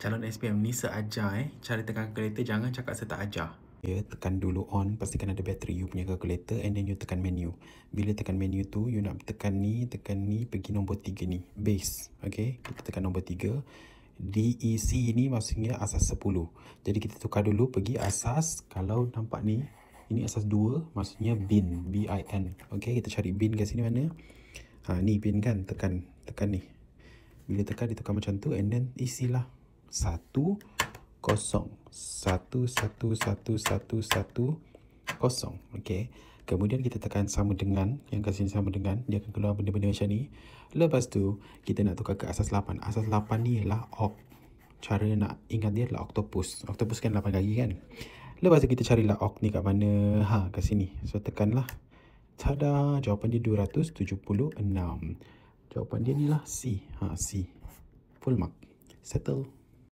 calon SPM ni seajar cara tekan kalkulator, jangan cakap saya tak ajar. Ya, tekan dulu on, pastikan ada bateri you punya kalkulator, and then you tekan menu. Bila tekan menu tu, you nak tekan ni, pergi nombor 3 ni, base. Okay, kita tekan nombor 3. DEC ni maksudnya asas 10. Jadi kita tukar dulu pergi asas, kalau nampak ni, ini asas 2, maksudnya bin, B-I-N. Okay, kita cari bin kat sini mana? Ni bin kan, tekan ni. Bila tekan, ditukar macam tu, and then isilah 1 0 1 1 1 1 1 0. Okay, kemudian kita tekan sama dengan, yang kat sini sama dengan, dia akan keluar benda-benda macam ni. Lepas tu kita nak tukar ke asas 8. Asas 8 ni ialah oct. Cara nak ingat dia adalah octopus. Octopus kan 8 kaki kan. Lepas tu kita carilah oct ni kat mana. Kat sini. So tekanlah. Tada, jawapan dia 276. Jawapan dia ni lah C. C. Full mark. Settle.